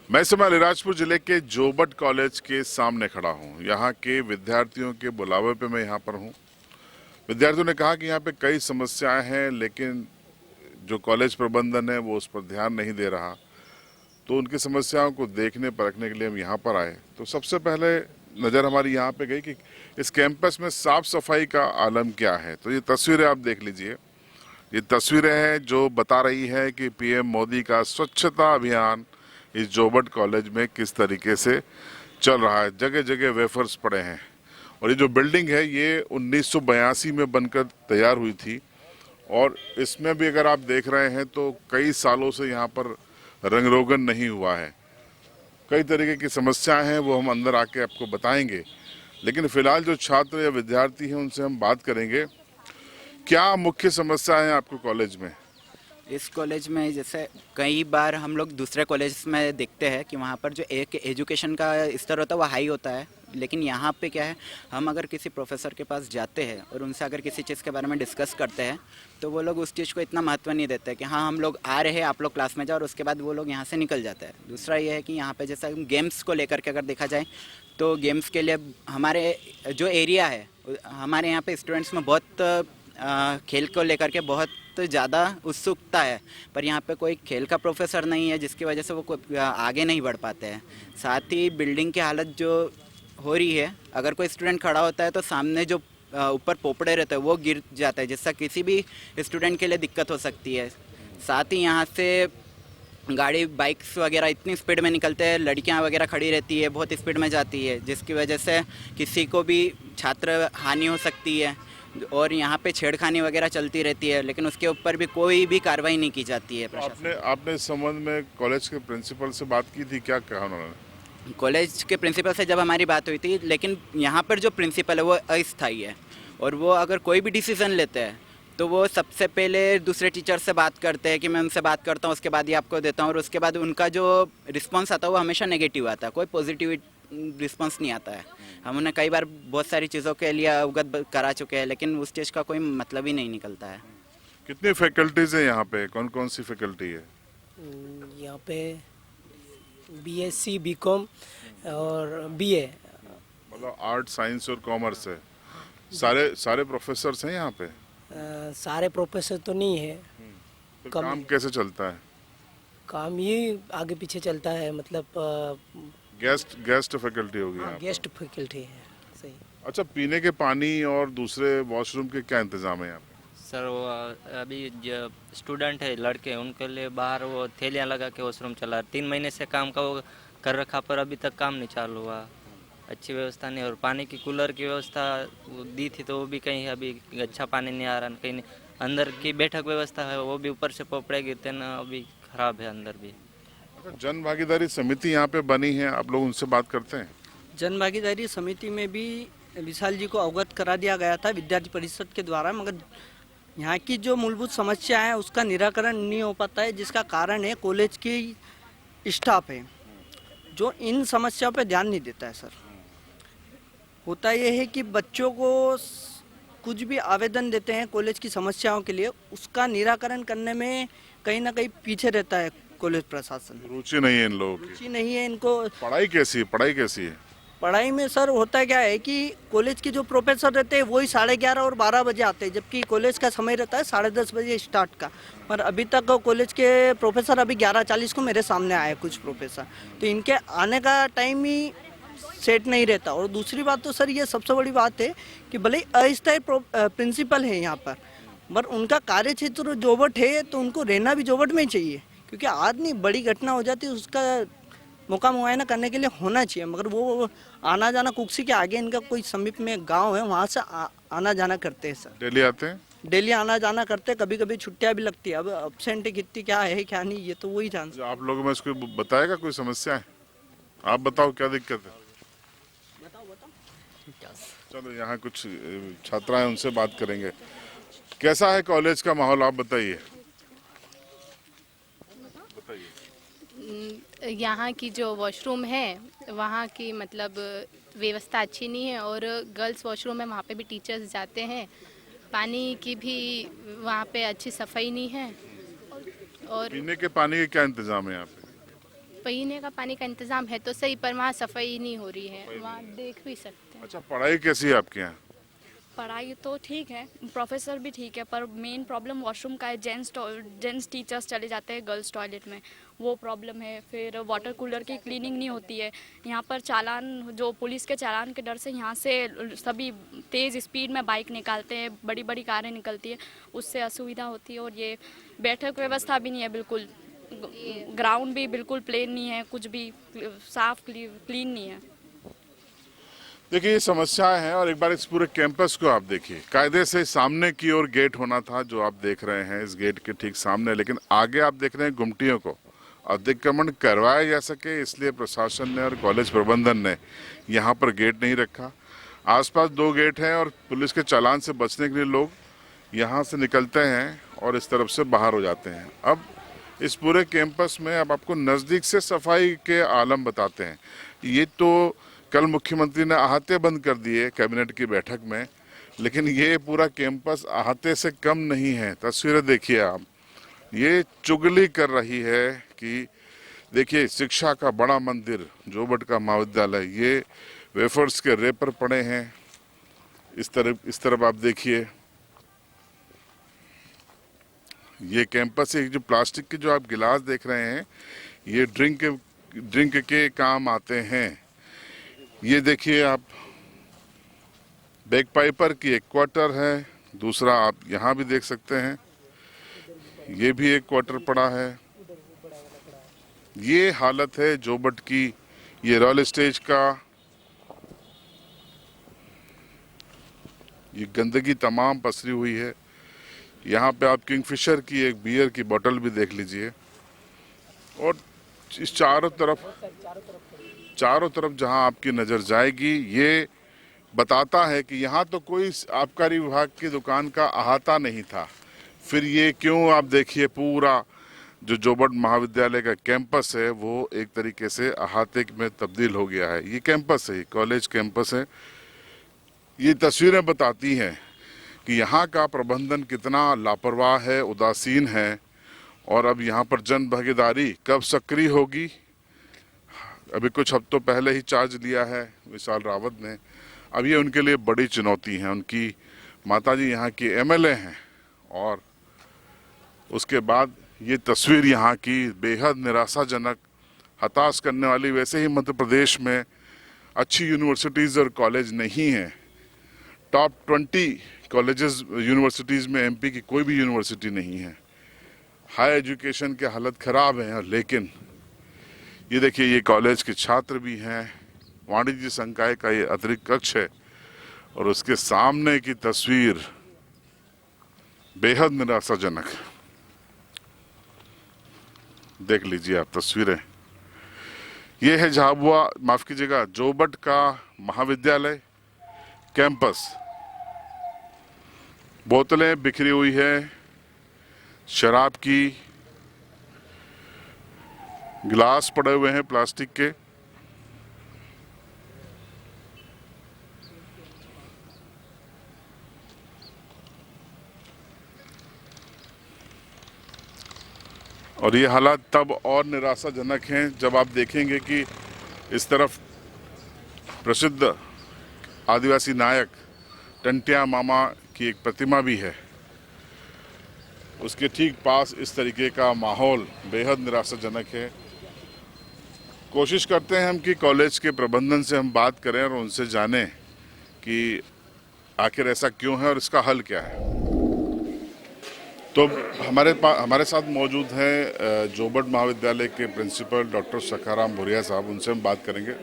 मैं इस समय अलीराजपुर जिले के जोबट कॉलेज के सामने खड़ा हूँ। यहाँ के विद्यार्थियों के बुलावे पे मैं यहाँ पर हूँ। विद्यार्थियों ने कहा कि यहाँ पे कई समस्याएं हैं, लेकिन जो कॉलेज प्रबंधन है वो उस पर ध्यान नहीं दे रहा। तो उनकी समस्याओं को देखने परखने के लिए हम यहाँ पर आए। तो सबसे पहले नज़र हमारी यहाँ पे गई कि इस कैंपस में साफ सफाई का आलम क्या है। तो ये तस्वीरें आप देख लीजिए। ये तस्वीरें हैं जो बता रही है कि पीएम मोदी का स्वच्छता अभियान इस जोबट कॉलेज में किस तरीके से चल रहा है। जगह जगह वेफर्स पड़े हैं और ये जो बिल्डिंग है ये 1982 में बनकर तैयार हुई थी और इसमें भी अगर आप देख रहे हैं तो कई सालों से यहाँ पर रंग रोगन नहीं हुआ है। कई तरीके की समस्याएं हैं, वो हम अंदर आके आपको बताएंगे। लेकिन फिलहाल जो छात्र या विद्यार्थी हैं उनसे हम बात करेंगे। क्या मुख्य समस्या है आपको कॉलेज में? इस कॉलेज में जैसे कई बार हम लोग दूसरे कॉलेज में देखते हैं कि वहाँ पर जो एक एजुकेशन का स्तर होता है वो हाई होता है, लेकिन यहाँ पे क्या है, हम अगर किसी प्रोफेसर के पास जाते हैं और उनसे अगर किसी चीज़ के बारे में डिस्कस करते हैं तो वो लोग उस चीज़ को इतना महत्व नहीं देते कि हाँ हम लोग आ रहे हैं, आप लोग क्लास में जाओ, और उसके बाद वो लोग यहाँ से निकल जाते हैं। दूसरा ये है कि यहाँ पर जैसा गेम्स को लेकर के अगर देखा जाए तो गेम्स के लिए हमारे जो एरिया है, हमारे यहाँ पे स्टूडेंट्स में बहुत खेल को लेकर के बहुत ज़्यादा उत्सुकता है, पर यहाँ पे कोई खेल का प्रोफेसर नहीं है, जिसकी वजह से वो आगे नहीं बढ़ पाते हैं। साथ ही बिल्डिंग की हालत जो हो रही है, अगर कोई स्टूडेंट खड़ा होता है तो सामने जो ऊपर पोपड़े रहते हैं वो गिर जाता है, जिससे किसी भी स्टूडेंट के लिए दिक्कत हो सकती है। साथ ही यहाँ से गाड़ी बाइक्स वगैरह इतनी स्पीड में निकलते हैं, लड़कियाँ वगैरह खड़ी रहती है, बहुत स्पीड में जाती है, जिसकी वजह से किसी को भी छात्र हानि हो सकती है और यहाँ पे छेड़खानी वगैरह चलती रहती है, लेकिन उसके ऊपर भी कोई भी कार्रवाई नहीं की जाती है। आपने इस संबंध में कॉलेज के प्रिंसिपल से बात की थी? क्या कहा उन्होंने? कॉलेज के प्रिंसिपल से जब हमारी बात हुई थी, लेकिन यहाँ पर जो प्रिंसिपल है वो अस्थायी है और वो अगर कोई भी डिसीज़न लेते हैं तो वो सबसे पहले दूसरे टीचर से बात करते हैं कि मैं उनसे बात करता हूँ, उसके बाद ही आपको देता हूँ, और उसके बाद उनका जो रिस्पॉन्स आता है वो हमेशा नेगेटिव आता है, कोई पॉजिटिव रिस्पॉन्स नहीं आता है। हम उन्हें कई बार बहुत सारी चीज़ों के लिए अवगत करा चुके हैं, लेकिन उस चीज़ का कोई मतलब ही नहीं निकलता है। कितनी फैकल्टीज है यहाँ पे? कौन कौन सी फैकल्टी है यहाँ पे? बीएससी, बीकॉम और बीए। मतलब आर्ट, साइंस और कॉमर्स है। सारे सारे प्रोफेसर्स हैं यहाँ पे? सारे प्रोफेसर तो नहीं है। तो कम काम कैसे चलता है? काम ये आगे पीछे चलता है, मतलब गेस्ट गेस्ट फैकल्टी होगी यहाँ पे? गेस्ट फैकल्टी है। सही। अच्छा, पीने के पानी और दूसरे वॉशरूम के क्या इंतजाम है यहाँ पे? सर वो अभी जो स्टूडेंट है लड़के, उनके लिए बाहर वो थैलियाँ लगा के वॉशरूम चला 3 महीने से काम का वो कर रखा, पर अभी तक काम नहीं चालू हुआ। अच्छी व्यवस्था नहीं, और पानी की कूलर की व्यवस्था वो दी थी तो वो भी कहीं अभी अच्छा पानी नहीं आ रहा, कहीं नहीं। अंदर की बैठक व्यवस्था है वो भी ऊपर से पोपड़े गिरते ना, अभी खराब है अंदर भी। अच्छा, जन भागीदारी समिति यहाँ पे बनी है, आप लोग उनसे बात करते हैं? जन भागीदारी समिति में भी विशाल जी को अवगत करा दिया गया था विद्यार्थी परिषद के द्वारा, मगर यहाँ की जो मूलभूत समस्या है उसका निराकरण नहीं हो पाता है, जिसका कारण है कॉलेज की स्टाफ है जो इन समस्याओं पर ध्यान नहीं देता है। सर, होता यह है कि बच्चों को कुछ भी आवेदन देते हैं कॉलेज की समस्याओं के लिए, उसका निराकरण करने में कहीं ना कहीं पीछे रहता है कॉलेज प्रशासन। रुचि नहीं है इन लोगों की? रुचि नहीं है इनको। पढ़ाई कैसी है? पढ़ाई कैसी है? पढ़ाई में सर होता क्या है कि कॉलेज के जो प्रोफेसर रहते हैं वही 11:30 और 12 बजे आते हैं, जबकि कॉलेज का समय रहता है 10:30 बजे स्टार्ट का। पर अभी तक कॉलेज के प्रोफेसर अभी 11:40 को मेरे सामने आए कुछ प्रोफेसर, तो इनके आने का टाइम ही सेट नहीं रहता। और दूसरी बात तो सर ये सबसे बड़ी बात है कि भले अस्थायी प्रिंसिपल है यहाँ पर उनका कार्य क्षेत्र जोबट है, तो उनको रहना भी जोबट में ही चाहिए, क्योंकि आदमी बड़ी घटना हो जाती है उसका मौका मुआयना करने के लिए होना चाहिए। मगर वो आना जाना कुक्सी के आगे इनका कोई समीप में गांव है, वहाँ से आना जाना करते हैं। सर डेली आते हैं? डेली आना जाना करते हैं, कभी कभी छुट्टियाँ भी लगती है। अब अब्सेंट कितनी क्या है क्या नहीं, ये तो वही जान। आप लोगों में इसको बताएगा कोई समस्या है? आप बताओ क्या दिक्कत है? चलो, यहाँ कुछ छात्रा हैं, उनसे बात करेंगे। कैसा है कॉलेज का माहौल, आप बताइए। यहाँ की जो वॉशरूम है वहाँ की मतलब व्यवस्था अच्छी नहीं है, और गर्ल्स वॉशरूम है वहाँ पे भी टीचर्स जाते हैं, पानी की भी वहाँ पे अच्छी सफाई नहीं है। और पीने के पानी के क्या इंतजाम है यहाँ पे? पीने का पानी का इंतज़ाम है तो सही, पर वहाँ सफाई नहीं हो रही है, वहाँ देख भी सकते हैं। अच्छा, पढ़ाई कैसी है आपके यहाँ? पढ़ाई तो ठीक है, प्रोफेसर भी ठीक है, पर मेन प्रॉब्लम वॉशरूम का है। जेंट्स टीचर्स चले जाते हैं गर्ल्स टॉयलेट में, वो प्रॉब्लम है। फिर वाटर कूलर की क्लीनिंग नहीं होती है यहाँ पर। चालान, जो पुलिस के चालान के डर से यहाँ से सभी तेज़ स्पीड में बाइक निकालते हैं, बड़ी बड़ी कारें निकलती है, उससे असुविधा होती है। और ये बैठक व्यवस्था भी नहीं है बिल्कुल, ग्राउंड भी बिल्कुल प्लेन नहीं है, कुछ भी साफ क्लीन नहीं है। देखिए, ये समस्याएं हैं। और एक बार इस पूरे कैंपस को आप देखिए, कायदे से सामने की ओर गेट होना था, जो आप देख रहे हैं इस गेट के ठीक सामने, लेकिन आगे आप देख रहे हैं गुमटियों को अतिक्रमण करवाया जा सके, इसलिए प्रशासन ने और कॉलेज प्रबंधन ने यहाँ पर गेट नहीं रखा। आसपास 2 गेट हैं और पुलिस के चालान से बचने के लिए लोग यहाँ से निकलते हैं और इस तरफ से बाहर हो जाते हैं। अब इस पूरे कैंपस में अब आपको नज़दीक से सफाई के आलम बताते हैं। ये तो कल मुख्यमंत्री ने अहाते बंद कर दिए कैबिनेट की बैठक में, लेकिन ये पूरा कैंपस अहाते से कम नहीं है। तस्वीरें देखिए आप, ये चुगली कर रही है कि देखिए, शिक्षा का बड़ा मंदिर जोबट का महाविद्यालय, ये वेफर्स के रेपर पड़े हैं। इस तरफ आप देखिए, ये कैंपस एक जो प्लास्टिक के जो आप गिलास देख रहे हैं, ये ड्रिंक के काम आते हैं। ये देखिए आप, बैग पाइपर की एक क्वार्टर है, दूसरा आप यहाँ भी देख सकते हैं, ये भी एक क्वार्टर पड़ा है। ये हालत है जोबट की। ये रॉयल स्टेज का, ये गंदगी तमाम पसरी हुई है। यहाँ पे आप किंगफिशर की एक बियर की बोतल भी देख लीजिए। और इस चारों तरफ जहां आपकी नज़र जाएगी, ये बताता है कि यहाँ तो कोई आबकारी विभाग की दुकान का अहाता नहीं था। फिर ये क्यों, आप देखिए पूरा जो जोबट महाविद्यालय का कैंपस है वो एक तरीके से अहाते में तब्दील हो गया है। ये कैंपस है, कॉलेज कैंपस है। ये तस्वीरें बताती हैं कि यहाँ का प्रबंधन कितना लापरवाह है, उदासीन है। और अब यहाँ पर जन भागीदारी कब सक्रिय होगी? अभी कुछ हफ्तों पहले ही चार्ज लिया है विशाल रावत ने। अब ये उनके लिए बड़ी चुनौती है। उनकी माताजी यहाँ की एमएलए हैं और उसके बाद ये तस्वीर यहाँ की बेहद निराशाजनक, हताश करने वाली। वैसे ही मध्य प्रदेश में अच्छी यूनिवर्सिटीज़ और कॉलेज नहीं हैं। टॉप 20 कॉलेजेस यूनिवर्सिटीज़ में एमपी की कोई भी यूनिवर्सिटी नहीं है। हाई एजुकेशन की हालत ख़राब है। लेकिन ये देखिए, ये कॉलेज के छात्र भी हैं। वाणिज्य संकाय का ये अतिरिक्त कक्ष है और उसके सामने की तस्वीर बेहद निराशाजनक। देख लीजिए आप तस्वीरें। ये है झाबुआ, माफ कीजिएगा, जोबट का महाविद्यालय कैंपस। बोतलें बिखरी हुई है शराब की, गिलास पड़े हुए हैं प्लास्टिक के। और ये हालात तब और निराशाजनक हैं जब आप देखेंगे कि इस तरफ प्रसिद्ध आदिवासी नायक टंटिया मामा की एक प्रतिमा भी है, उसके ठीक पास इस तरीके का माहौल बेहद निराशाजनक है। कोशिश करते हैं हम कि कॉलेज के प्रबंधन से हम बात करें और उनसे जानें कि आखिर ऐसा क्यों है और इसका हल क्या है। तो हमारे साथ मौजूद हैं जोबट महाविद्यालय के प्रिंसिपल डॉक्टर सखाराम भुरिया साहब। उनसे हम बात करेंगे।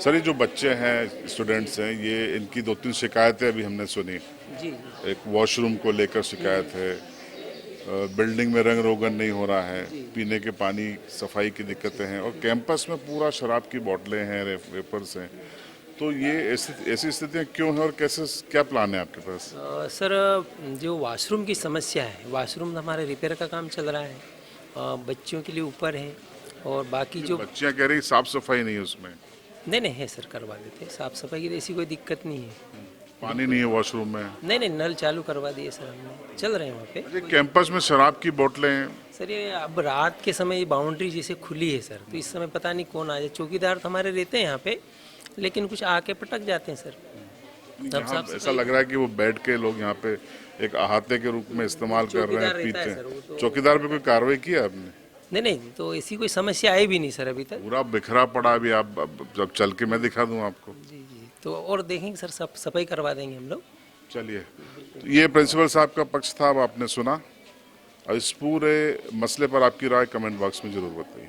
सर, ये जो बच्चे हैं, स्टूडेंट्स हैं, ये इनकी 2-3 शिकायतें अभी हमने सुनी। जी, एक वॉशरूम को लेकर शिकायत है, बिल्डिंग में रंग रोगन नहीं हो रहा है, पीने के पानी सफाई की दिक्कतें हैं और कैंपस में पूरा शराब की बोतलें हैं, वेपर्स हैं। तो ये ऐसी स्थितियाँ क्यों हैं और कैसे, क्या प्लान है आपके पास? सर, जो वॉशरूम की समस्या है, वॉशरूम हमारे रिपेयर का काम चल रहा है, बच्चियों के लिए ऊपर है और बाकी जो बच्चियाँ कह रही साफ सफाई नहीं है उसमें। नहीं है सर, करवा देते, साफ सफाई की ऐसी कोई दिक्कत नहीं है। पानी नहीं है वॉशरूम में? नहीं, नल चालू करवा दिए सर हमने, चल रहे हैं वहाँ पे। कैंपस में शराब की बोतलें सर ये अब रात के समय ये बाउंड्री जैसे खुली है सर, तो इस समय पता नहीं कौन आ जाए। चौकीदार तो हमारे रहते हैं यहाँ पे, लेकिन कुछ आके पटक जाते हैं सर। तब यहाँ साफ ऐसा लग रहा है कि वो बेड के लोग यहाँ पे एक अहाते के रूप में इस्तेमाल कर रहे हैं, चौकीदार रहता है पीते सर, वो हैं। तो- चौकीदार पे कोई कार्रवाई की है आपने? नहीं, तो ऐसी कोई समस्या आई भी नहीं सर अभी तक। पूरा बिखरा पड़ा अभी, आप अब जब चल के मैं दिखा दूं आपको। जी, तो और देखेंगे सर, सब सफाई करवा देंगे हम लोग। चलिए, तो ये प्रिंसिपल साहब का पक्ष था, अब आपने सुना। और इस पूरे मसले पर आपकी राय कमेंट बॉक्स में जरूर बताइए।